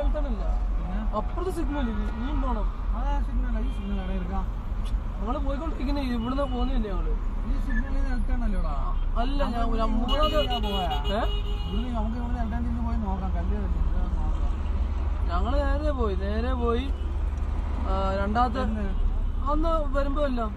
എൽട്ടണില്ല, അപ്പുറത്തെ സിഗ്നൽ ഇനിയും പോണം. ഞങ്ങള് പോയിക്കൊണ്ടിരിക്കുന്ന ഇവിടുന്ന് പോകുന്നില്ല ഞങ്ങള്. ഈ സിഗ്നലിൽ എൽട്ടണല്ലോടാ. അല്ല ഞാൻ ഞങ്ങള് നേരെ പോയി രണ്ടാമത്തെ അന്ന് വരുമ്പോ എല്ലാം